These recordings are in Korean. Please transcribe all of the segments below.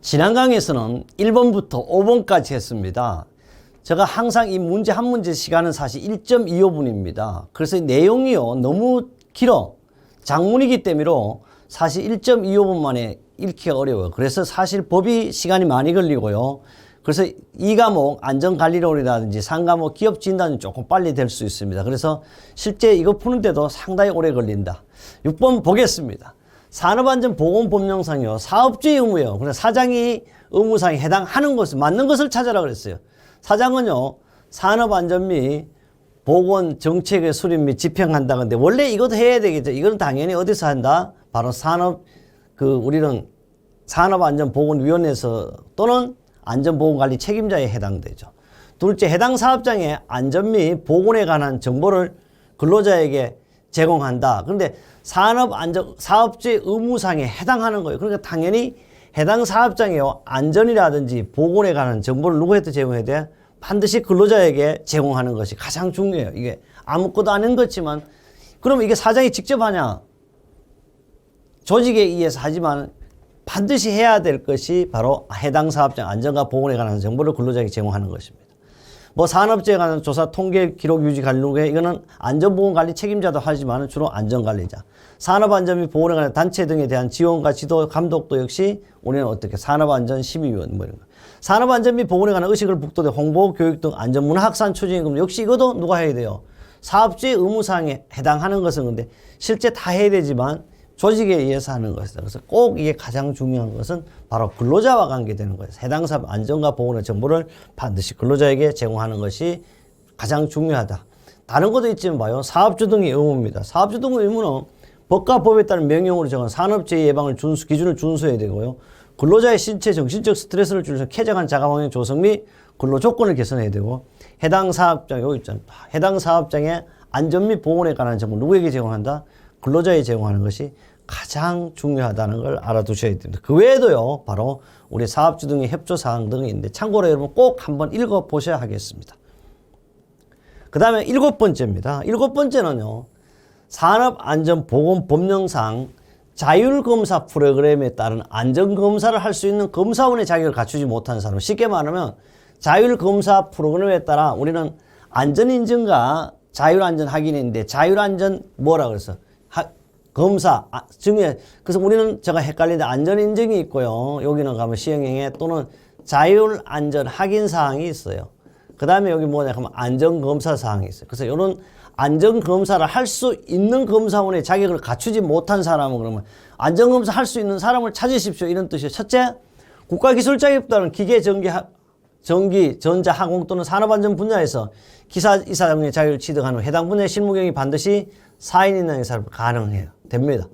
지난 강의에서는 1번부터 5번까지 했습니다. 제가 항상 이 문제 한 문제 시간은 사실 1.25분입니다. 그래서 내용이요 너무 길어. 장문이기 때문에 사실 1.25분 만에 읽기가 어려워요. 그래서 사실 법이 시간이 많이 걸리고요. 그래서 2과목 안전관리론이라든지 3과목 기업진단은 조금 빨리 될 수 있습니다. 그래서 실제 이거 푸는데도 상당히 오래 걸린다. 6번 보겠습니다. 산업안전보건법령상이요. 사업주의 의무예요. 그래서 사장이 의무상에 해당하는 것을 맞는 것을 찾아라 그랬어요. 사장은요. 산업안전 및 보건 정책의 수립 및 집행한다. 근데 원래 이것도 해야 되겠죠. 이건 당연히 어디서 한다? 바로 우리는 산업안전보건위원회에서 또는 안전보건관리 책임자에 해당되죠. 둘째, 해당 사업장의 안전 및 보건에 관한 정보를 근로자에게 제공한다. 그런데 사업주의 의무상에 해당하는 거예요. 그러니까 당연히 해당 사업장의 안전이라든지 보건에 관한 정보를 누구한테 제공해야 돼? 반드시 근로자에게 제공하는 것이 가장 중요해요. 이게 아무것도 아닌 것지만 그러면 이게 사장이 직접 하냐? 조직에 의해서 하지만 반드시 해야 될 것이 바로 해당 사업장 안전과 보건에 관한 정보를 근로자에게 제공하는 것입니다. 뭐 산업재해에 관한 조사, 통계, 기록, 유지, 관리에 이거는 안전보건관리 책임자도 하지만 주로 안전관리자. 산업안전 및 보건에 관한 단체 등에 대한 지원과 지도, 감독도 역시 우리는 어떻게 산업안전심의위원 뭐 이런 거. 산업안전 및 보건에 관한 의식을 북돋아 홍보, 교육 등 안전문화 확산 추진금 역시 이것도 누가 해야 돼요? 사업주의 의무사항에 해당하는 것은 근데 실제 다 해야 되지만 조직에 의해서 하는 것이다. 그래서 꼭 이게 가장 중요한 것은 바로 근로자와 관계되는 거예요. 해당 사업 안전과 보건의 정보를 반드시 근로자에게 제공하는 것이 가장 중요하다. 다른 것도 있지만 봐요. 사업주 등의 의무입니다. 사업주 등의 의무는 법과 법에 따른 명령으로 정한 산업재해 예방을 기준을 준수해야 되고요. 근로자의 신체, 정신적 스트레스를 줄여서 쾌적한 자가환경 조성 및 근로 조건을 개선해야 되고 해당 사업장, 여기 있잖아요. 해당 사업장의 안전 및 보건에 관한 정보 누구에게 제공한다? 근로자에 제공하는 것이 가장 중요하다는 걸 알아두셔야 됩니다. 그 외에도요, 바로 우리 사업주 등의 협조사항 등이 있는데 참고로 여러분 꼭 한번 읽어보셔야 하겠습니다. 그 다음에 7번째입니다. 7번째는요, 산업안전보건법령상 자율검사 프로그램에 따른 안전검사를 할 수 있는 검사원의 자격을 갖추지 못한 사람. 쉽게 말하면 자율검사 프로그램에 따라 우리는 안전인증과 자율안전 확인인데 자율안전 뭐라 그랬어? 검사, 증에, 그래서 우리는 제가 헷갈리는데 안전인증이 있고요. 여기는 가면 시행령에 또는 자율안전 확인사항이 있어요. 그 다음에 여기 뭐냐 하면 안전검사사항이 있어요. 그래서 이런 안전검사를 할 수 있는 검사원의 자격을 갖추지 못한 사람은 그러면 안전검사 할 수 있는 사람을 찾으십시오. 이런 뜻이에요. 첫째, 국가기술자격증 기계, 전기, 전자, 항공 또는 산업안전 분야에서 기사, 이사장의 자격을 취득한 후 해당 분야의 실무경이 반드시 4인 이상의 사람 가능해요. 됩니다.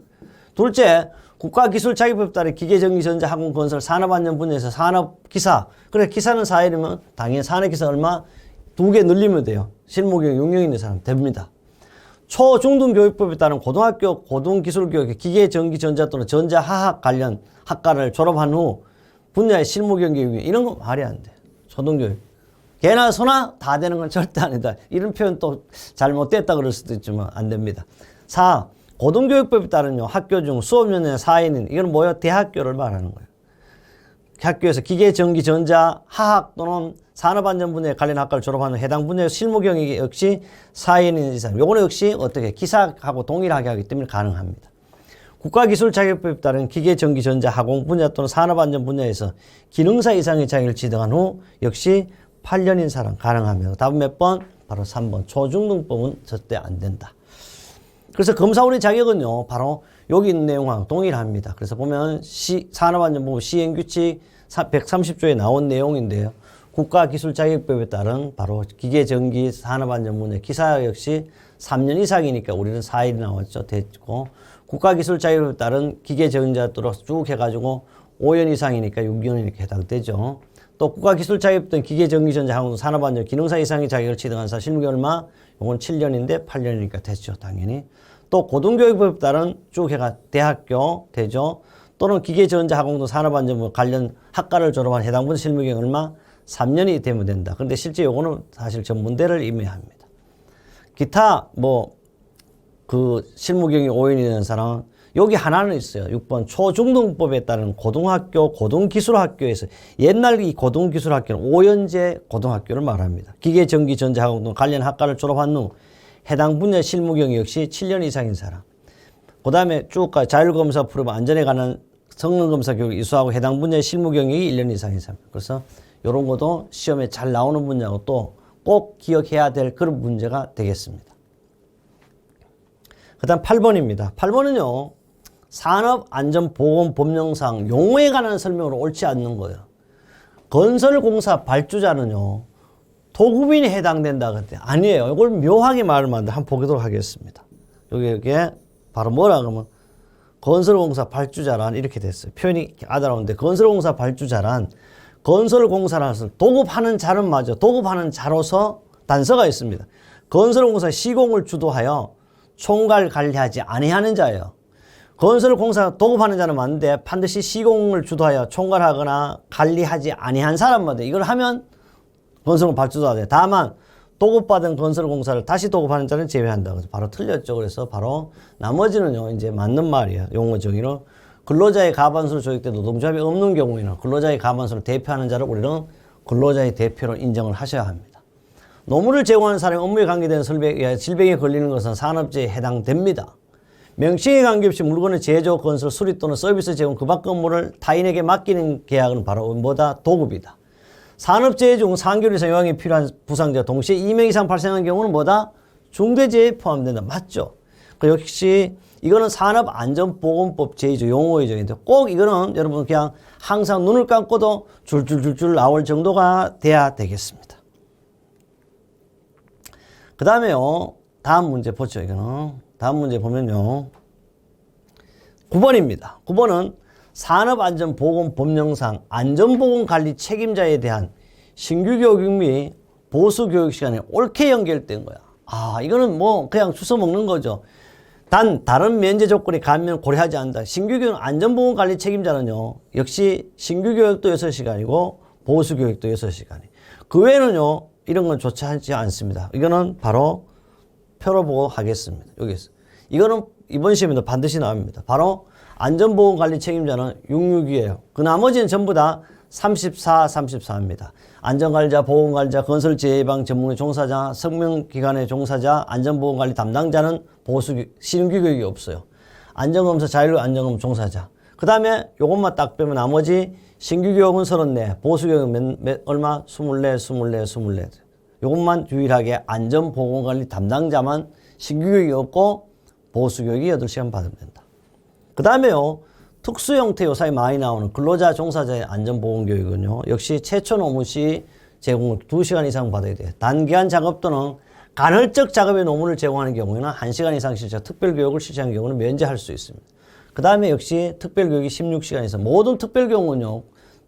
둘째, 국가기술자격법에 따른 기계, 전기, 전자, 항공, 건설, 산업안전 분야에서 산업기사. 그래, 기사는 4인이면 당연히 산업기사 얼마? 2개 늘리면 돼요. 실무경 6년 있는 사람 됩니다. 초중등교육법에 따른 고등학교, 고등기술교육, 기계, 전기, 전자 또는 전자화학 관련 학과를 졸업한 후 분야의 실무경 교육이 이런 거 말이 안 돼. 초등교육. 개나 소나 다 되는 건 절대 아니다. 이런 표현 또 잘못됐다 그럴 수도 있지만 안 됩니다. 4. 고등교육법에 따른 학교 중 수업연의 4인은 이건 뭐예요? 대학교를 말하는 거예요. 학교에서 기계, 전기, 전자, 화학 또는 산업안전 분야에 관련 학과를 졸업한 후 해당 분야의 실무 경력이 역시 4인인 이상. 요거는 역시 어떻게 기사하고 동일하게 하기 때문에 가능합니다. 국가기술자격법에 따른 기계, 전기, 전자, 화공 분야 또는 산업안전 분야에서 기능사 이상의 자격을 취득한 후 역시 8년인 사람 가능합니다. 답은 몇 번? 바로 3번. 초중등법은 절대 안 된다. 그래서 검사원의 자격은요, 바로 여기 있는 내용하고 동일합니다. 그래서 보면 산업안전보건 시행규칙 130조에 나온 내용인데요. 국가기술자격법에 따른 바로 기계, 전기, 산업안전 분야 기사 역시 3년 이상이니까 우리는 4일이 나왔죠. 됐고 국가기술자격법에 따른 기계, 전자도로 쭉 해가지고 5년 이상이니까 6년이 이렇게 해당되죠. 또 국가기술자격법 기계, 전기, 전자, 항공, 산업안전 기능사 이상의 자격을 취득한 사 실무경 얼마? 이건 7년인데 8년이니까 됐죠. 당연히. 또 고등교육법에 따른 쭉 해가 대학교 되죠. 또는 기계, 전자, 항공 등 산업안전 관련 학과를 졸업한 해당 분야 실무경 얼마? 3년이 되면 된다. 그런데 실제 요거는 사실 전문대를 임해합니다. 기타 실무경이 5인이 되는 사람은 여기 하나는 있어요. 6번 초중등법에 따른 고등학교, 고등기술학교에서 옛날 이 고등기술학교는 5년제 고등학교를 말합니다. 기계, 전기, 전자학원 등 관련 학과를 졸업한 후 해당 분야 실무 경력 역시 7년 이상인 사람. 그 다음에 쭉 자율검사 프로그램 안전에 관한 성능검사 교육을 이수하고 해당 분야의 실무 경력이 1년 이상인 사람. 그래서 이런 것도 시험에 잘 나오는 분야고 또 꼭 기억해야 될 그런 문제가 되겠습니다. 그 다음 8번입니다. 8번은요. 산업안전보건법령상 용어에 관한 설명으로 옳지 않는 거예요. 건설공사 발주자는요. 도급인이 해당된다 그때 아니에요. 이걸 묘하게 말을 하는데 한번 보도록 하겠습니다. 여기에 바로 뭐라 그러면 건설공사 발주자란 이렇게 됐어요. 표현이 아다라운데 건설공사 발주자란 건설공사라서 도급하는 자는 맞아. 도급하는 자로서 단서가 있습니다. 건설공사 시공을 주도하여 총괄 관리하지 아니하는 자예요. 건설공사 도급하는 자는 맞는데 반드시 시공을 주도하여 총괄하거나 관리하지 아니한 사람마다 이걸 하면 건설공사 발주자가 돼. 다만 도급받은 건설공사를 다시 도급하는 자는 제외한다. 그래서 바로 틀렸죠. 그래서 바로 나머지는요 이제 맞는 말이에요. 용어 정의로 근로자의 과반수로 조직된 노동조합이 없는 경우에는 근로자의 과반수를 대표하는 자를 우리는 근로자의 대표로 인정을 하셔야 합니다. 노무를 제공하는 사람이 업무에 관계된 질병에 걸리는 것은 산업재해에 해당됩니다. 명칭에 관계없이 물건의 제조, 건설, 수리 또는 서비스 제공 그 밖 업무를 타인에게 맡기는 계약은 바로 뭐다? 도급이다. 산업재해 중 3개월 이상 요양이 필요한 부상자 동시에 2명 이상 발생한 경우는 뭐다? 중대재해에 포함된다. 맞죠? 역시 이거는 산업안전보건법 제2조 용어이죠. 꼭 이거는 여러분 그냥 항상 눈을 감고도 줄줄줄줄 나올 정도가 돼야 되겠습니다. 그 다음에요. 다음 문제 보죠. 이거는. 다음 문제 보면요. 9번입니다. 9번은 산업안전보건법령상 안전보건관리 책임자에 대한 신규교육 및 보수교육 시간에 옳게 연결된 거야. 이거는 뭐 그냥 주워 먹는 거죠. 단 다른 면제 조건이 가면 고려하지 않는다. 신규교육 안전보건관리 책임자는요. 역시 신규교육도 6시간이고 보수교육도 6시간이. 그 외에는요. 이런 건 좋지 않지 않습니다. 이거는 바로 표로 보고 하겠습니다. 여기서. 이거는 이번 시험에도 반드시 나옵니다. 바로 안전보건관리 책임자는 662예요. 그 나머지는 전부 다 34, 34입니다. 안전관리자, 보건관리자, 건설재해예방 전문의 종사자, 성명기관의 종사자, 안전보건관리 담당자는 신규교육이 없어요. 안전검사, 자율안전검 종사자. 그 다음에 요것만 딱 빼면 나머지 신규교육은 34, 보수교육은 얼마? 24, 24, 24. 요것만 유일하게 안전보건관리 담당자만 신규교육이 없고 보수교육이 8시간 받으면 된다. 그 다음에요. 특수형태 요사에 많이 나오는 근로자 종사자의 안전보건교육은요. 역시 최초 노무 시 제공을 2시간 이상 받아야 돼요. 단기간 작업 또는 간헐적 작업의 노무를 제공하는 경우에는 1시간 이상 실시하 특별교육을 실시하는 경우는 면제할 수 있습니다. 그 다음에 역시 특별교육이 16시간 이상. 모든 특별교육은요.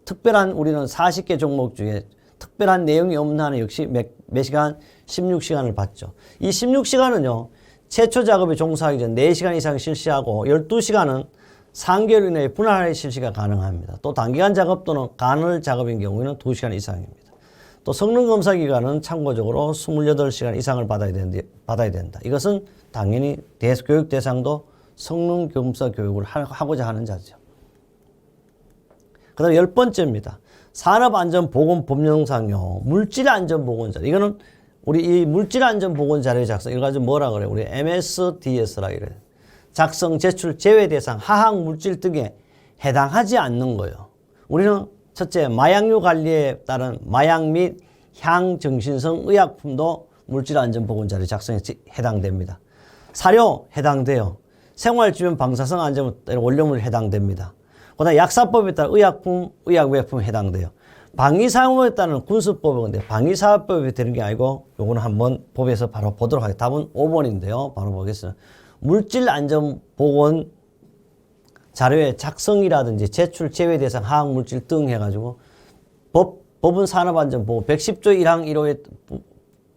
특별한 우리는 40개 종목 중에 특별한 내용이 없는 한은 역시 몇 시간? 16시간을 받죠. 이 16시간은요. 최초 작업에 종사하기 전 4시간 이상 실시하고 12시간은 3개월 이내에 분할의 실시가 가능합니다. 또 단기간 작업 또는 간헐 작업인 경우에는 2시간 이상입니다. 또 성능검사 기간은 참고적으로 28시간 이상을 받아야 된다. 이것은 당연히 교육 대상도 성능검사 교육을 하고자 하는 자죠. 그 다음에 10번째입니다. 산업안전보건법령상요. 물질안전보건자. 이거는 우리 이 물질안전보건자료의 작성. 이거 가지고 뭐라 그래요? 우리 MSDS라 이래요. 작성, 제출, 제외 대상, 화학 물질 등에 해당하지 않는 거예요. 우리는 첫째, 마약류 관리에 따른 마약 및 향정신성 의약품도 물질안전보건자료 작성에 해당됩니다. 사료 해당돼요. 생활주변 방사성 안전 원료물 해당됩니다. 그다음 약사법에 따른 의약품, 의약외품 해당돼요. 방위사업에 따른 군수법인데 방위사업법이 되는 게 아니고 요거는 한번 법에서 바로 보도록 하겠습니다. 답은 5번인데요. 바로 보겠습니다. 물질안전보건 자료의 작성이라든지 제출, 제외 대상, 화학물질 등 해가지고 법은 산업안전보건 110조 1항 1호의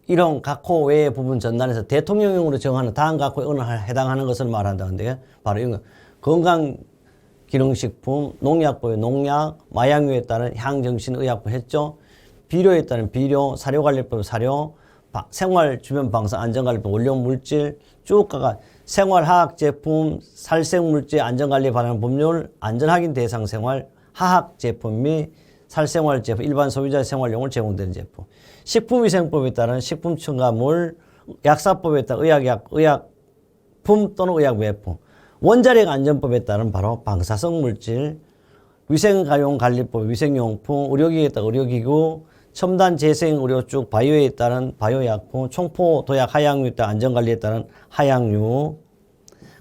1항 각호 외의 부분 전단에서 대통령령으로 정하는 다음 각호에 어느 한 해당하는 것을 말한다는데 바로 이거 건강기능식품, 농약법의 농약, 마약류에 따른 향정신의약품 했죠. 비료에 따른 비료, 사료관리법 사료, 생활 주변 방사 안전관리법 원료 물질 쭉 가가 생활화학 제품, 살생물질 안전관리에 관한 법률, 안전확인 대상 생활, 화학 제품 및 살생활 제품, 일반 소비자 생활용으로 제공되는 제품, 식품위생법에 따른 식품 첨가물, 약사법에 따른 의약품 또는 의약외품, 원자력 안전법에 따른 바로 방사성 물질, 위생가용관리법, 위생용품, 의료기기에 따른 의료기구, 첨단 재생 의료 쪽 바이오에 따른 바이오약품, 총포 도약 하약류에 따른 안전관리에 따른 하약류,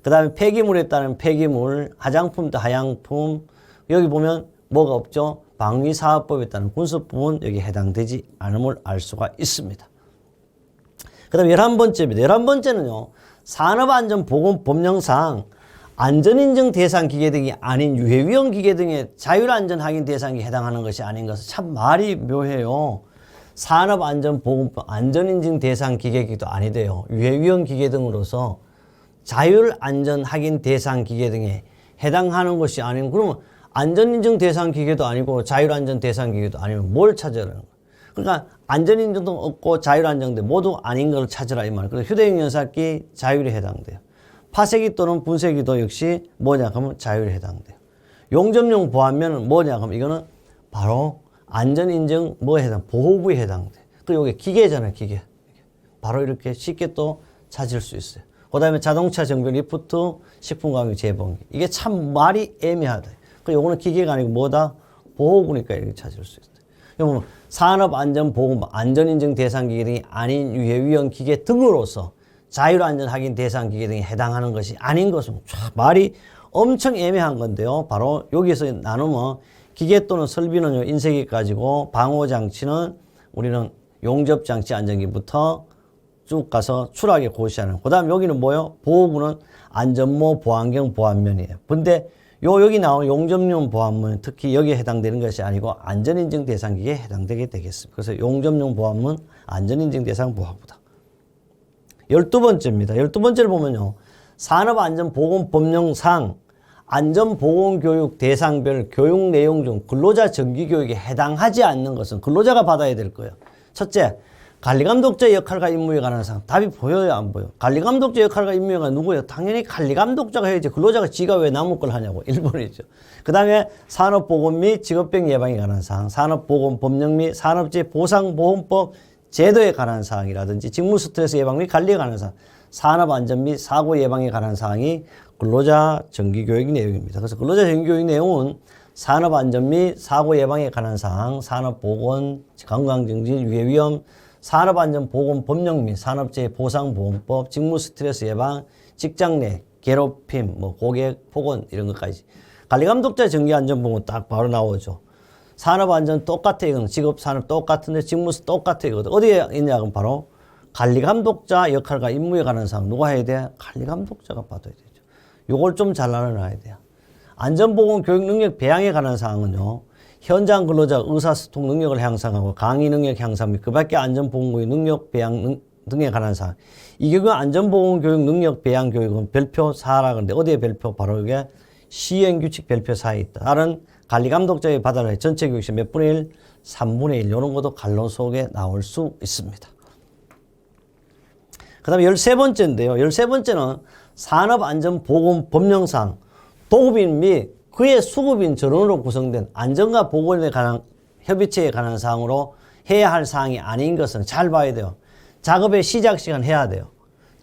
그 다음에 폐기물에 따른 폐기물, 화장품 또 화장품, 여기 보면 뭐가 없죠? 방위사업법에 따른 군수법은 여기 해당되지 않음을 알 수가 있습니다. 그 다음에 11번째입니다. 11번째는요, 산업안전보건법령상 안전인증 대상 기계 등이 아닌 유해위험 기계 등의 자율안전 확인 대상에 해당하는 것이 아닌 것은 참 말이 묘해요. 산업안전보건법 안전인증 대상 기계도 아니대요. 유해위험 기계 등으로서 자율안전 확인 대상 기계 등에 해당하는 것이 아닌, 그러면 안전인증 대상 기계도 아니고 자율안전 대상 기계도 아니면 뭘 찾으라는 거예요. 그러니까 안전인증도 없고 자율안전도 모두 아닌 걸 찾으라 이 말이에요. 그래서 휴대용 연사기 자율에 해당돼요. 파쇄기 또는 분쇄기도 역시 뭐냐 하면 자율에 해당돼요. 용접용 보안면은 뭐냐 하면 이거는 바로 안전인증 뭐에 해당, 보호구에 해당돼요. 그리고 이게 기계잖아요, 기계. 바로 이렇게 쉽게 또 찾을 수 있어요. 그 다음에 자동차 정비 리프트, 식품가공 재봉기. 이게 참 말이 애매하다. 그리고 이거는 기계가 아니고 뭐다? 보호구니까 이렇게 찾을 수 있어요. 여러분, 산업안전보건법, 안전인증 대상 기계 등이 아닌 유해위험 기계 등으로서 자율안전 확인 대상 기계 등에 해당하는 것이 아닌 것은 말이 엄청 애매한 건데요. 바로 여기서 나누면 기계 또는 설비는요, 인쇄기 가지고 방호장치는 우리는 용접장치 안전기부터 쭉 가서 추락에 고시하는. 그 다음 여기는 뭐요? 보호구는 안전모 보안경 보안면이에요. 근데 여기 나온 용접용 보안문 특히 여기에 해당되는 것이 아니고 안전인증 대상 기계에 해당되게 되겠습니다. 그래서 용접용 보안문 안전인증 대상 보호구다. 12번째입니다. 12번째를 보면요. 산업안전보건법령상 안전보건교육 대상별 교육 내용 중 근로자 정기교육에 해당하지 않는 것은 근로자가 받아야 될 거예요. 첫째, 관리감독자의 역할과 임무에 관한 사항. 답이 보여요, 안 보여요? 관리감독자 역할과 임무가 누구예요? 당연히 관리감독자가 해야지. 근로자가 지가 왜 남의 걸 하냐고. 1번이죠. 그 다음에 산업보건 및 직업병 예방에 관한 사항, 산업보건법령 및 산업재해 보상보험법 제도에 관한 사항이라든지 직무 스트레스 예방 및 관리에 관한 사항, 산업안전 및 사고 예방에 관한 사항이 근로자 정기교육 내용입니다. 그래서 근로자 정기교육 내용은 산업안전 및 사고 예방에 관한 사항, 산업보건, 건강증진, 유해위험, 산업안전보건법령 및 산업재해 보상보험법, 직무 스트레스 예방, 직장 내 괴롭힘, 고객 폭언 이런 것까지. 관리감독자 정기안전보건 딱 바로 나오죠. 산업안전 똑같아. 이건 직업산업 똑같은데 직무수 똑같아. 이거든. 어디에 있냐면 바로 관리감독자 역할과 임무에 관한 사항 누가 해야 돼? 관리감독자가 받아야 되죠. 요걸 좀 잘 나눠놔야 돼요. 안전보건 교육 능력 배양에 관한 사항은요. 현장 근로자 의사소통 능력을 향상하고 강의 능력 향상 및 그 밖에 안전보건교육 능력 배양 등에 관한 사항. 이 경우 안전보건교육 능력 배양 교육은 별표 4라 그러는데 어디에 별표? 바로 이게 시행규칙 별표 4에 있다. 다른 관리감독자의 받아야 할 전체 교육시 몇 분의 1? 3분의 1. 이런 것도 간로 속에 나올 수 있습니다. 그 다음에 13번째인데요. 13번째는 산업안전보건법령상 도급인 및 그의 수급인 전원으로 구성된 안전과 보건에 관한 협의체에 관한 사항으로 해야 할 사항이 아닌 것은 잘 봐야 돼요. 작업의 시작 시간 해야 돼요.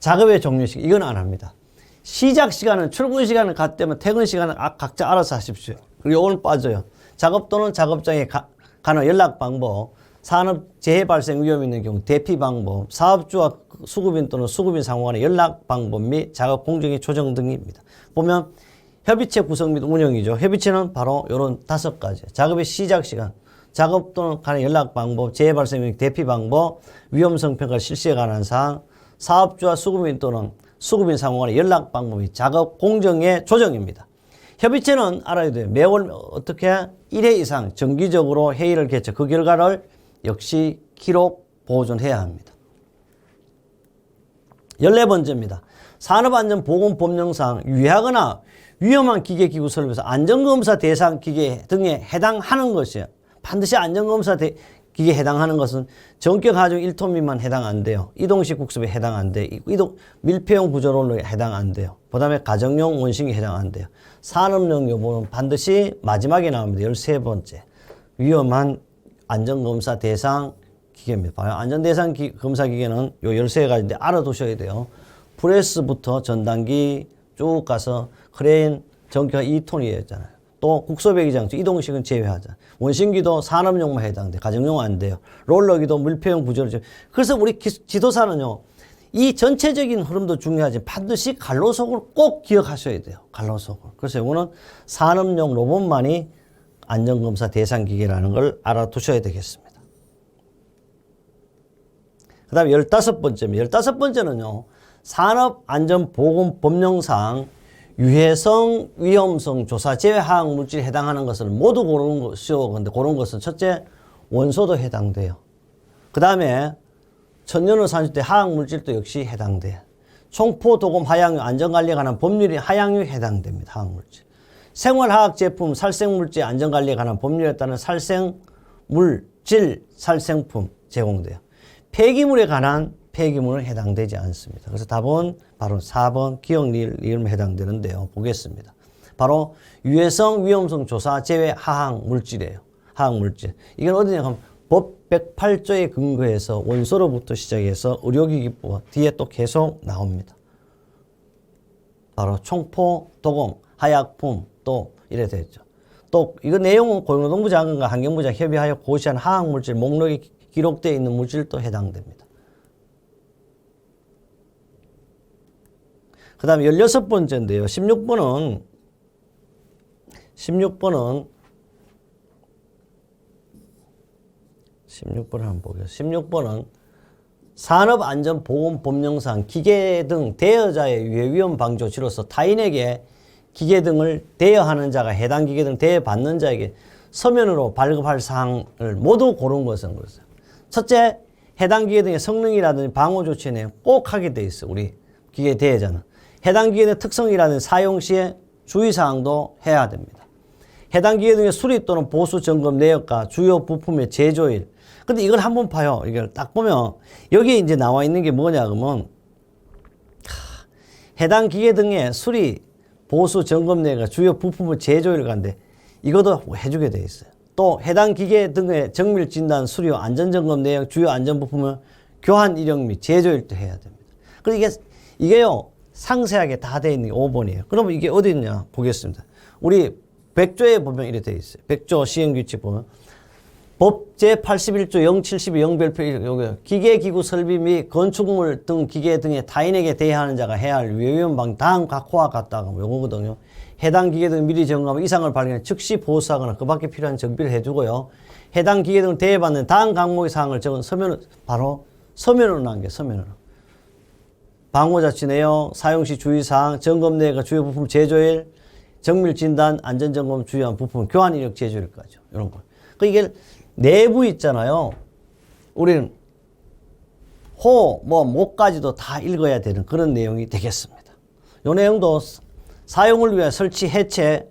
작업의 종료 시간 이건 안 합니다. 시작 시간은 출근 시간을 갖다면 퇴근 시간은 각자 알아서 하십시오. 그리고 오늘 빠져요. 작업 또는 작업장에 관한 연락 방법, 산업 재해 발생 위험이 있는 경우 대피 방법, 사업주와 수급인 또는 수급인 상호 간의 연락 방법 및 작업 공정의 조정 등입니다. 보면 협의체 구성 및 운영이죠. 협의체는 바로 이런 5가지. 작업의 시작 시간, 작업 또는 간의 연락 방법, 재해 발생 및 대피 방법, 위험성 평가 실시에 관한 사항, 사업주와 수급인 또는 수급인 상호 간의 연락 방법 및 작업 공정의 조정입니다. 협의체는 알아야 돼요. 매월 어떻게 1회 이상 정기적으로 회의를 개최 그 결과를 역시 기록 보존해야 합니다. 14번째입니다. 산업안전보건법령상 유해하거나 위험한 기계기구 설비에서 안전검사 대상 기계 등에 해당하는 것이에요. 반드시 안전검사 기계에 해당하는 것은 전격 하중 1톤 미만 해당 안 돼요. 이동식 국습에 해당 안 돼요. 밀폐용 구조롤러에 해당 안 돼요. 그 다음에 가정용 원식에 해당 안 돼요. 산업용 요구는 반드시 마지막에 나옵니다. 13번째. 위험한 안전검사 대상 기계입니다. 바로 안전대상 검사 기계는 요 13가지인데 알아두셔야 돼요. 프레스부터 전단기 쭉 가서 크레인 전기가 2톤이었잖아요. 또 국소배기장치 이동식은 제외하자. 원심기도 산업용만 해당돼. 가정용 안 돼요. 롤러기도 밀폐용 구조를. 그래서 우리 지도사는요. 이 전체적인 흐름도 중요하지만 반드시 갈로속을 꼭 기억하셔야 돼요. 갈로속을. 그래서 이거는 산업용 로봇만이 안전검사 대상 기계라는 걸 알아두셔야 되겠습니다. 그 다음에 15번째입니다. 15번째는요. 산업안전보건법령상 유해성, 위험성 조사 제외 화학 물질에 해당하는 것은 모두 고르는 것이요. 근데 고른 것은 첫째, 원소도 해당돼요. 그 다음에 천연을 산출 때 화학 물질도 역시 해당돼요. 총포, 도금, 하양유 안전관리에 관한 법률이 하양유에 해당됩니다. 화학 물질. 생활화학 제품, 살생물질 안전관리에 관한 법률에 따른 살생물질, 살생품 제공돼요. 폐기물에 관한 폐기물은 해당되지 않습니다. 그래서 답은 바로 4번 기억 리을에 해당되는데요. 보겠습니다. 바로 유해성, 위험성 조사 제외 화학 물질이에요. 화학 물질. 이건 어디냐 하면 법 108조에 근거해서 원소로부터 시작해서 의료기기법 뒤에 또 계속 나옵니다. 바로 총포, 도금, 하약품 또 이래 되죠. 또 이거 내용은 고용노동부 장관과 환경부장 협의하여 고시한 화학 물질 목록에 기록되어 있는 물질도 해당됩니다. 그 다음에 16번째인데요. 16번은 한번 보겠습니다. 16번은 산업안전보건법령상 기계 등 대여자의 유해위험 방지 조치로서 타인에게 기계 등을 대여하는 자가 해당 기계 등 대여받는 자에게 서면으로 발급할 사항을 모두 고른 것은 그렇습니다. 첫째, 해당 기계 등의 성능이라든지 방호 조치에 대해 꼭 하게 돼 있어요. 우리 기계 대여자는. 해당 기계 등의 특성이라든지 사용 시에 주의사항도 해야 됩니다. 해당 기계 등의 수리 또는 보수 점검 내역과 주요 부품의 제조일. 근데 이걸 한번 봐요. 이걸 딱 보면 여기 이제 나와 있는 게 뭐냐 그러면 해당 기계 등의 수리, 보수 점검 내역과 주요 부품의 제조일 간데 이것도 해주게 돼 있어요. 또 해당 기계 등의 정밀 진단, 수료, 안전점검 내역, 주요 안전부품을 교환 이력 및 제조일도 해야 됩니다. 그래서 이게요 상세하게 다 되어 있는 게 5번이에요. 그러면 이게 어디 있냐 보겠습니다. 우리 100조에 보면 이렇게 되어 있어요. 100조 시행규칙 보면 법 제81조 072 0별표 1 여기 기계기구 설비 및 건축물 등 기계 등의 타인에게 대여하는 자가 해야 할 위험 방지 다음 각호와 같다고 요거거든요. 해당 기계 등 미리 점검하면 이상을 발견해 즉시 보수하거나 그 밖에 필요한 정비를 해주고요. 해당 기계 등 대여받는 다음 항목의 사항을 적은 서면을 바로 서면으로 남겨 서면으로. 방호자치 내용, 사용시 주의사항, 점검 내역과 주요 부품 제조일, 정밀 진단, 안전점검 주요한 부품 교환 이력 제조일까지 이런 거. 그 이게 내부 있잖아요. 우리는 목까지도 다 읽어야 되는 그런 내용이 되겠습니다. 이 내용도 사용을 위해 설치, 해체,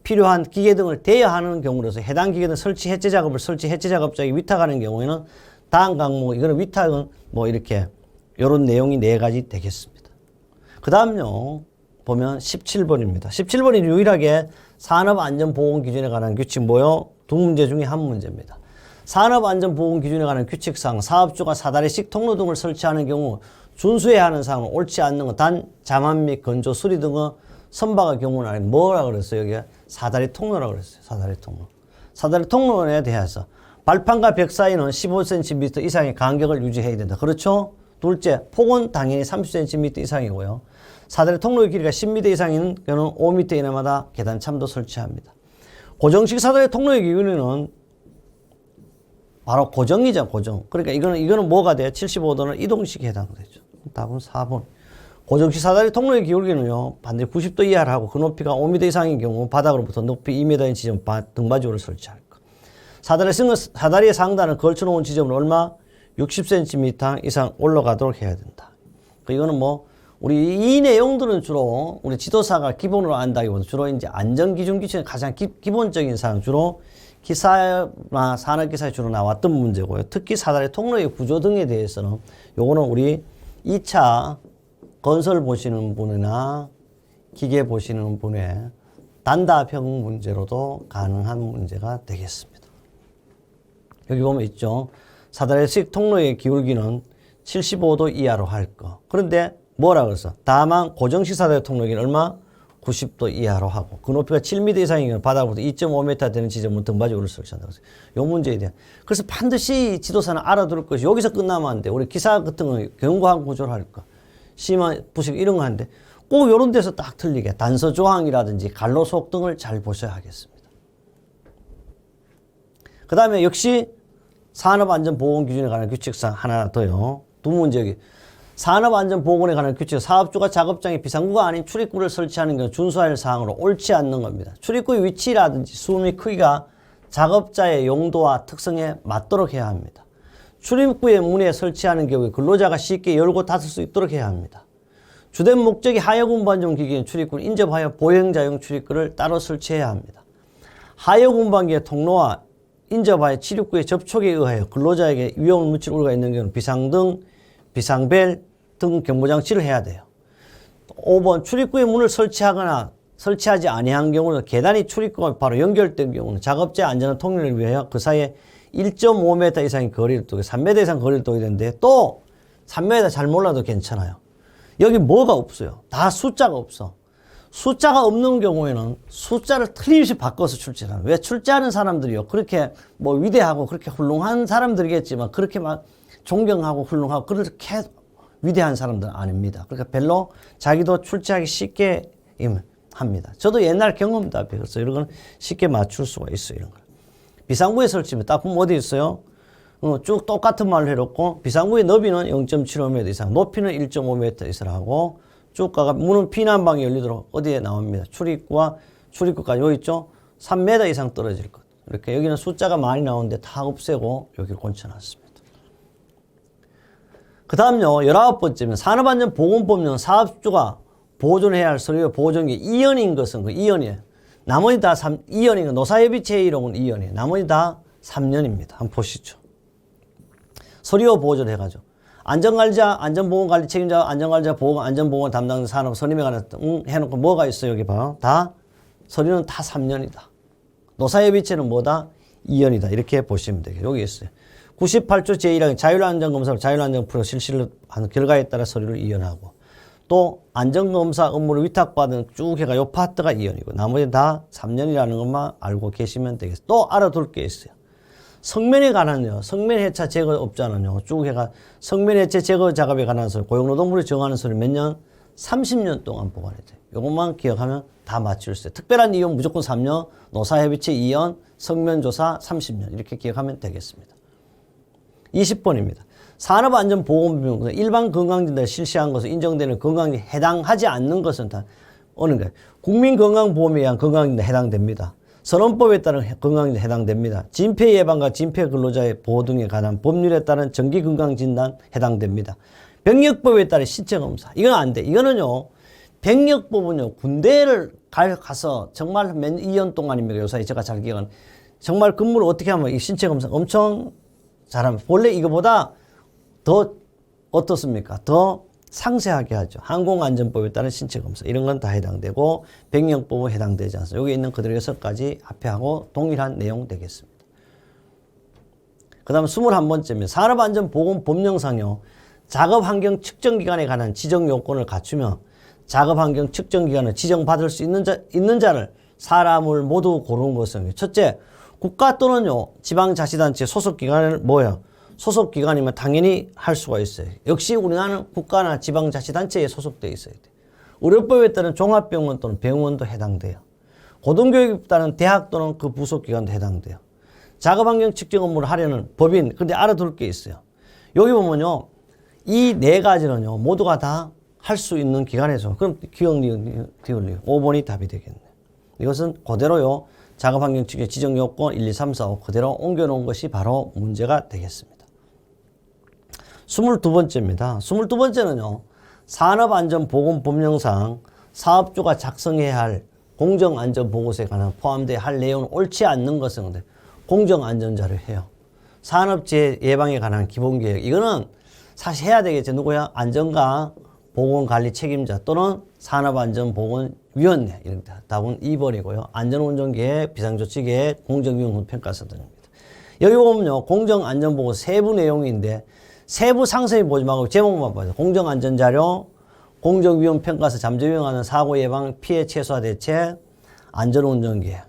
필요한 기계 등을 대여하는 경우로서 해당 기계 등 설치, 해체 작업을 설치, 해체 작업자에게 위탁하는 경우에는 다음 항목, 이거는 위탁은 뭐 이렇게 이런 내용이 4가지 되겠습니다. 그 다음요, 보면 17번입니다. 17번이 유일하게 산업안전보건기준에 관한 규칙 뭐요? 2문제 중에 한 문제입니다. 산업안전보건기준에 관한 규칙상 사업주가 사다리식 통로 등을 설치하는 경우 준수해야 하는 사항은 옳지 않는 것, 단 자만 및 건조, 수리 등의 선박의 경우는 아니 뭐라 그랬어요? 여기 사다리 통로라고 그랬어요. 사다리 통로. 사다리 통로에 대해서 발판과 벽 사이는 15cm 이상의 간격을 유지해야 된다. 그렇죠? 둘째, 폭은 당연히 30cm 이상이고요. 사다리 통로의 길이가 10m 이상인 경우는 5m 이내마다 계단 참도 설치합니다. 고정식 사다리 통로의 기울이는 바로 고정이죠, 고정. 그러니까 이거는 뭐가 돼요? 75도는 이동식에 해당되죠. 답은 4번. 고정식 사다리 통로의 기울기는요, 반드시 90도 이하를 하고 그 높이가 5m 이상인 경우 바닥으로부터 높이 2m인 지점 등받이호를 설치할 것. 사다리의 상단을 걸쳐놓은 지점은 얼마? 60cm 이상 올라가도록 해야 된다. 이거는 뭐, 우리 이 내용들은 주로 우리 지도사가 기본으로 안다기보다 주로 이제 안전기준 기준의 가장 기본적인 사항, 주로 기사나 산업기사에 주로 나왔던 문제고요. 특히 사다리 통로의 구조 등에 대해서는 요거는 우리 2차 건설 보시는 분이나 기계 보시는 분의 단답형 문제로도 가능한 문제가 되겠습니다. 여기 보면 있죠. 사다리식 통로의 기울기는 75도 이하로 할 거. 그런데 뭐라 그랬어? 다만 고정식 사다리 통로기는 얼마? 90도 이하로 하고 그 높이가 7m 이상이면 바닥으로부터 2.5m 되는 지점은 등받이 위를 설치한다고 했어요. 요 문제에 대한. 그래서 반드시 지도사는 알아둘 것이 여기서 끝나면 안 돼. 우리 기사 같은 거 견고한 구조를 할 거. 심한 부식 이런 거 하는데 꼭 요런 데서 딱 틀리게 단서 조항이라든지 갈로속 등을 잘 보셔야 하겠습니다. 그 다음에 역시 산업안전보건기준에 관한 규칙상 하나 더요. 두 문제 여기. 산업안전보건에 관한 규칙, 사업주가 작업장에 비상구가 아닌 출입구를 설치하는 경우 준수할 사항으로 옳지 않는 겁니다. 출입구의 위치라든지 수 및 크기가 작업자의 용도와 특성에 맞도록 해야 합니다. 출입구의 문에 설치하는 경우에 근로자가 쉽게 열고 닫을 수 있도록 해야 합니다. 주된 목적이 하역운반용 기기인 출입구를 인접하여 보행자용 출입구를 따로 설치해야 합니다. 하역운반기의 통로와 인접하여 출입구의 접촉에 의하여 근로자에게 위험을 미칠 우려가 있는 경우는 비상등, 비상벨 등 경보장치를 해야 돼요. 5번 출입구의 문을 설치하거나 설치하지 아니한 경우는 계단이 출입구와 바로 연결된 경우는 작업자의 안전한 통행을 위하여 그 사이에 1.5m 이상의 거리를 두고 3m 이상 거리를 두게 되는데 또 3m 잘 몰라도 괜찮아요. 여기 뭐가 없어요. 다 숫자가 없어. 숫자가 없는 경우에는 숫자를 틀림없이 바꿔서 출제하는. 왜 출제하는 사람들이요. 그렇게 뭐 위대하고 그렇게 훌륭한 사람들이겠지만 그렇게 막 존경하고 훌륭하고 그렇게 위대한 사람들은 아닙니다. 그러니까 별로 자기도 출제하기 쉽게 합니다. 저도 옛날 경험다 그래서 이런 건 쉽게 맞출 수가 있어요. 이런 거. 비상구에 설치면 딱 보면 어디 있어요? 쭉 똑같은 말로 해놓고 비상구의 너비는 0.75m 이상, 높이는 1.5m 이상하고 쭉 가가 문은 피난방이 열리도록 어디에 나옵니다. 출입구와 출입구까지 여기 있죠? 3m 이상 떨어질 것. 이렇게 여기는 숫자가 많이 나오는데 다 없애고 여기 꽂혀놨습니다. 그 다음요, 19번째는 산업안전보건법령 사업주가 보존해야 할 서류 보존기 2연인 것은 그 2연이에요. 나머지 다 2연인 거, 노사협의체의록은 2연이에요. 나머지 다 3년입니다. 한번 보시죠. 서류 보존해가지고. 안전관리자, 안전보건관리 책임자, 안전관리자, 안전보건 담당 산업 선임에 관해서 해놓고 뭐가 있어요? 여기 봐요. 다, 서류는 다 3년이다. 노사협의체는 뭐다? 2년이다. 이렇게 보시면 되겠어요. 여기 있어요. 98조 제1항 자율안전검사를 자율안전프로 실시를 한 결과에 따라 서류를 이연하고 또 안전검사 업무를 위탁받은 쭉 해가 요 파트가 2년이고 나머지는 다 3년이라는 것만 알고 계시면 되겠어요. 또 알아둘 게 있어요. 성면에 관한요. 성면 해차 제거 없잖아요. 쭉 해가 성면 해체 제거 작업에 관한 서류 고용노동부를 정하는 서류 몇 년? 30년 동안 보관해야 돼요. 이것만 기억하면 다 맞출 수 있어요. 특별한 이용 무조건 3년, 노사협의체 2년, 성면조사 30년 이렇게 기억하면 되겠습니다. 20번입니다. 산업안전보건법령 일반 건강진단을 실시한 것으로 인정되는 건강에 해당하지 않는 것은 다 어느 거예요. 국민건강보험에 의한 건강진단에 해당됩니다. 선언법에 따른 건강진단에 해당됩니다. 진폐 예방과 진폐 근로자의 보호 등에 관한 법률에 따른 정기건강진단 해당됩니다. 병력법에 따른 신체검사 이건 안 돼. 이거는요. 병력법은요. 군대를 가서 정말 몇 2년 동안입니다. 요사이 제가 잘 기억하는 정말 근무를 어떻게 하면 이 신체검사 엄청 잘하면 원래 이거보다 더 어떻습니까? 더 상세하게 하죠. 항공안전법에 따른 신체검사 이런 건 다 해당되고 병력법은 해당되지 않습니다. 여기 있는 그대로 6가지 앞에 하고 동일한 내용 되겠습니다. 그 다음 21번째입니다. 산업안전보건법령상요. 작업환경 측정기관에 관한 지정요건을 갖추며 작업환경 측정기관을 지정받을 수 있는 자를 사람을 모두 고르는 것은 첫째, 국가 또는요, 지방자치단체 소속기관을 뭐예요? 소속기관이면 당연히 할 수가 있어요. 역시 우리나라는 국가나 지방자치단체에 소속되어 있어야 돼요. 의료법에 따른 종합병원 또는 병원도 해당돼요. 고등교육에 따른 대학 또는 그 부속기관도 해당돼요. 작업환경 측정 업무를 하려는 법인, 근데 알아둘 게 있어요. 여기 보면요, 이 4가지는요, 모두가 다 할 수 있는 기관에서, 그럼 기억, 니은, 5번이 답이 되겠네요. 이것은 그대로요, 작업환경 측정 지정 요건 1, 2, 3, 4, 5 그대로 옮겨놓은 것이 바로 문제가 되겠습니다. 22번째입니다. 22번째는요. 산업안전보건법령상 사업주가 작성해야 할 공정안전보고서에 관한 포함되어야 할 내용은 옳지 않는 것은 공정안전자료 해요. 산업재해 예방에 관한 기본계획. 이거는 사실 해야 되겠죠. 누구야? 안전과 보건관리 책임자 또는 산업안전보건위원회. 이렇다. 답은 2번이고요. 안전운전계획, 비상조치계획, 공정위험 평가서 등입니다. 여기 보면요. 공정안전보고 세부 내용인데 세부 상세히 보지 말고 제목만 봐요. 공정안전자료, 공정위험 평가서 잠재위험하는 사고 예방, 피해 최소화 대책, 안전운전계획,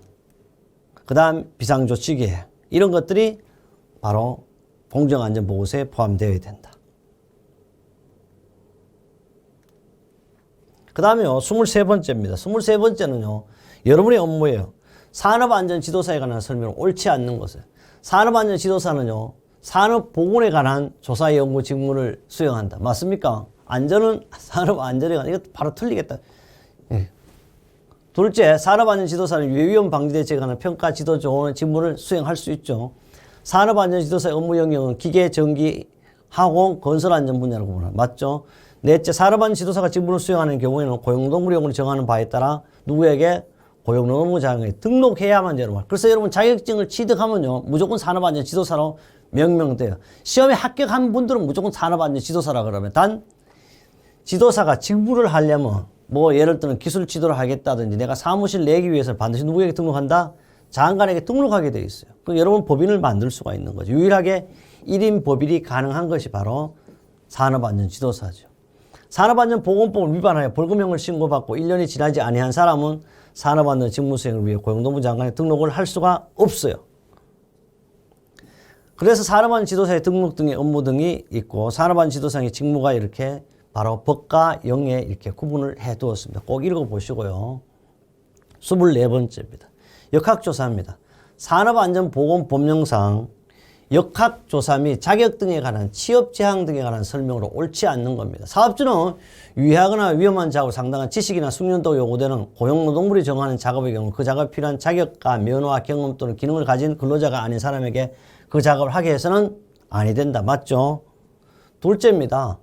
그 다음 비상조치계획. 이런 것들이 바로 공정안전보고서에 포함되어야 된다. 그 다음에요. 23번째입니다. 23번째는요. 여러분의 업무예요. 산업안전지도사에 관한 설명을 옳지 않는 것을. 산업안전지도사는요. 산업보건에 관한 조사 연구 직무를 수행한다. 맞습니까? 안전은 산업안전에 관한, 이거 바로 틀리겠다. 예. 둘째, 산업안전지도사는 유해위험 방지대책에 관한 평가 지도 조언의 직무를 수행할 수 있죠. 산업안전지도사의 업무 영역은 기계, 전기, 화공, 건설안전 분야라고 보나 맞죠? 넷째, 산업안전지도사가 직무를 수행하는 경우에는 고용노동부령으로 정하는 바에 따라 누구에게? 고용노동부 장관에 등록해야만 되는 말. 그래서 여러분 자격증을 취득하면요 무조건 산업안전지도사로 명명돼요. 시험에 합격한 분들은 무조건 산업안전지도사라 그러면 단 지도사가 직무를 하려면 뭐 예를 들면 기술 지도를 하겠다든지 내가 사무실 내기 위해서 반드시 누구에게 등록한다? 장관에게 등록하게 돼 있어요. 그럼 여러분 법인을 만들 수가 있는 거죠. 유일하게 1인 법인이 가능한 것이 바로 산업안전지도사죠. 산업안전보건법을 위반하여 벌금형을 신고받고 1년이 지나지 아니한 사람은 산업안전 직무수행을 위해 고용노동부 장관에 등록을 할 수가 없어요. 그래서 산업안전지도사의 등록 등의 업무 등이 있고 산업안전지도사의 직무가 이렇게 바로 법과 영에 이렇게 구분을 해 두었습니다. 꼭 읽어보시고요. 24번째입니다. 역학조사입니다. 산업안전보건법령상 역학조사 및 자격 등에 관한 취업제한 등에 관한 설명으로 옳지 않는 겁니다. 사업주는 유해하거나 위험한 작업을 상당한 지식이나 숙련도가 요구되는 고용노동부이 정하는 작업의 경우 그 작업에 필요한 자격과 면허와 경험 또는 기능을 가진 근로자가 아닌 사람에게 그 작업을 하게 해서는 아니 된다. 맞죠? 둘째입니다.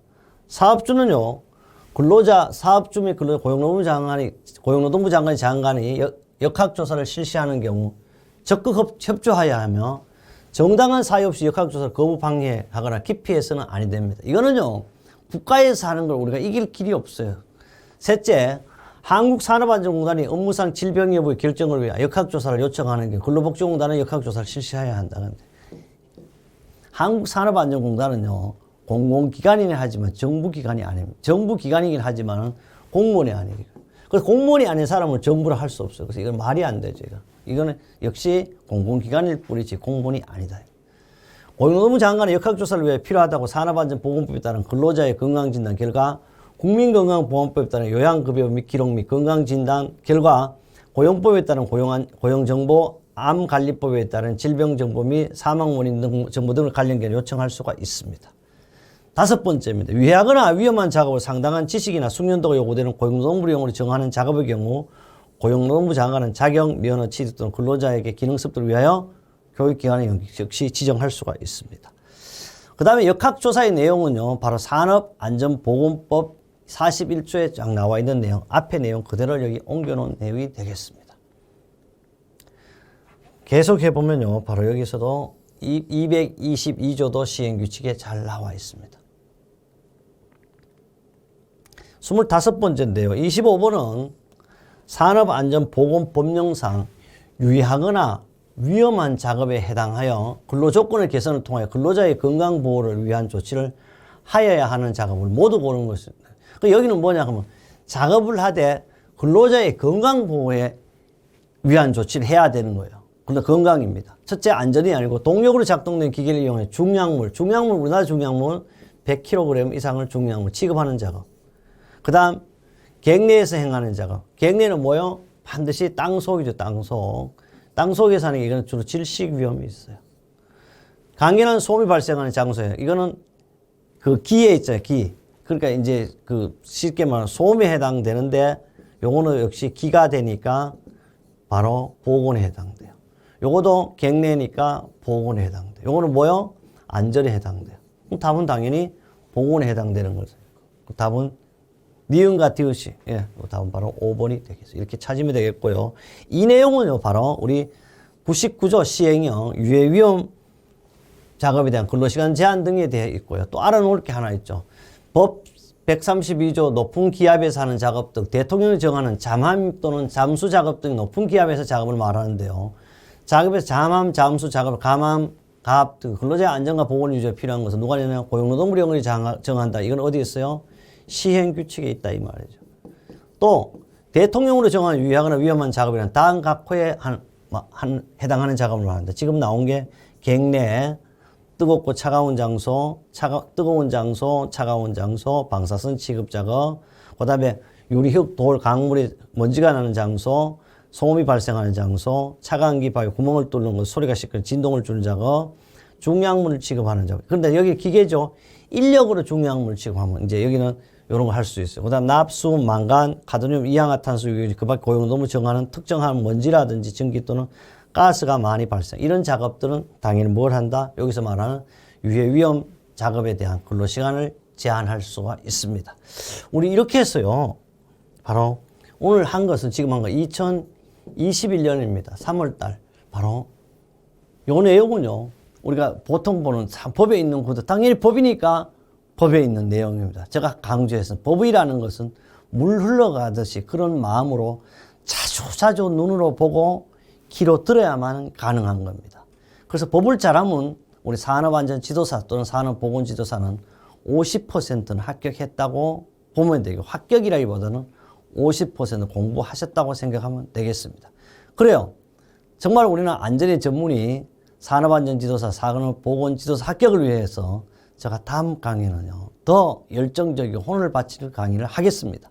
사업주는요. 근로자, 사업주 및 근로자 고용노동부 장관이 역학조사를 실시하는 경우 적극 협조하여야 하며 정당한 사유 없이 역학조사를 거부 방해하거나 기피해서는 아니 됩니다. 이거는요. 국가에서 하는 걸 우리가 이길 길이 없어요. 셋째, 한국산업안전공단이 업무상 질병 여부의 결정을 위해 역학조사를 요청하는 경우 근로복지공단은 역학조사를 실시해야 한다. 한국산업안전공단은요. 공공기관이긴 하지만 정부기관이 아닙니다. 정부기관이긴 하지만 공무원이 아니에요. 그래서 공무원이 아닌 사람은 정부를 할 수 없어요. 그래서 이건 말이 안 되죠. 이거는 역시 공공기관일 뿐이지 공무원이 아니다. 고용노동부 장관의 역학조사를 위해 필요하다고 산업안전보건법에 따른 근로자의 건강진단 결과 국민건강보험법에 따른 요양급여 및 기록 및 건강진단 결과 고용법에 따른 고용정보 암관리법에 따른 질병정보 및 사망원인 등 정보 등을 관련된 요청할 수가 있습니다. 다섯 번째입니다. 유해하거나 위험한 작업을 상당한 지식이나 숙련도가 요구되는 고용노동부령으로 정하는 작업의 경우 고용노동부 장관은 자격, 면허, 취득 또는 근로자에게 기능습득을 위하여 교육기관에 역시 지정할 수가 있습니다. 그 다음에 역학조사의 내용은요. 바로 산업안전보건법 41조에 쫙 나와 있는 내용, 앞에 내용 그대로 여기 옮겨놓은 내용이 되겠습니다. 계속해 보면요. 바로 여기서도 222조도 시행규칙에 잘 나와 있습니다. 25번째인데요. 25번은 산업안전보건법령상 유해하거나 위험한 작업에 해당하여 근로조건의 개선을 통하여 근로자의 건강보호를 위한 조치를 하여야 하는 작업을 모두 보는 것입니다. 여기는 뭐냐 하면 작업을 하되 근로자의 건강보호에 위한 조치를 해야 되는 거예요. 근데 건강입니다. 첫째 안전이 아니고 동력으로 작동된 기계를 이용해 중약물, 우리나라 중약물 100kg 이상을 중약물 취급하는 작업. 그 다음 객내에서 행하는 작업. 객내는 뭐요? 반드시 땅속이죠. 땅속에서 하는 게 이거는 주로 질식 위험이 있어요. 강연한 소음이 발생하는 장소예요. 이거는 그 기에 있잖아요. 기. 그러니까 이제 그 쉽게 말하면 소음에 해당되는데 요거는 역시 기가 되니까 바로 보건에 해당돼요. 요것도 객내니까 보건에 해당돼요. 요거는 뭐요? 안전에 해당돼요. 그럼 답은 당연히 보건에 해당되는 거죠. 답은 니은과 디귿이, 답은 바로 5번이 되겠어요. 이렇게 찾으면 되겠고요. 이 내용은요, 바로 우리 99조 시행령 유해위험 작업에 대한 근로시간 제한 등에 대해 있고요. 또 알아놓을 게 하나 있죠. 법 132조 높은 기압에서 하는 작업 등 대통령이 정하는 잠함 또는 잠수 작업 등 높은 기압에서 작업을 말하는데요. 작업에서 잠함, 잠수 작업, 감함, 가압 등 근로자 안전과 보건 유지에 필요한 것은 누가 되냐? 고용노동부령이 정한다. 이건 어디 있어요? 시행규칙에 있다 이 말이죠. 또 대통령으로 정한 유해하거나 위험한 작업이란 다음 각 호에 해당하는 작업을 말합니다. 지금 나온 게 객내, 뜨겁고 차가운 장소, 뜨거운 장소, 차가운 장소, 방사선 취급 작업, 그 다음에 유리흙, 돌, 강물이 먼지가 나는 장소, 소음이 발생하는 장소, 차가운 기파에 구멍을 뚫는 것, 소리가 시끄러 진동을 주는 작업, 중요약물을 취급하는 작업. 그런데 여기 기계죠. 인력으로 중요약물을 취급하면 이제 여기는 이런 거 할 수 있어요. 그 다음 납수, 망간, 카드뮴, 이氧화탄소, 그밖에 고용노동부 정하는 특정한 먼지라든지 전기 또는 가스가 많이 발생. 이런 작업들은 당연히 뭘 한다? 여기서 말하는 유해위험 작업에 대한 근로시간을 제한할 수가 있습니다. 우리 이렇게 했어요. 바로 오늘 한 것은 지금 한 거 2021년입니다. 3월달. 바로 요 내용은요. 우리가 보통 보는 법에 있는 구도 당연히 법이니까 법에 있는 내용입니다. 제가 강조해서 법이라는 것은 물 흘러가듯이 그런 마음으로 자주 눈으로 보고 귀로 들어야만 가능한 겁니다. 그래서 법을 잘하면 우리 산업안전지도사 또는 산업보건지도사는 50%는 합격했다고 보면 되고 합격이라기보다는 50% 공부하셨다고 생각하면 되겠습니다. 그래요. 정말 우리는 안전의 전문의 산업안전지도사, 산업보건지도사 합격을 위해서 제가 다음 강의는요. 더 열정적이고 혼을 바칠 강의를 하겠습니다.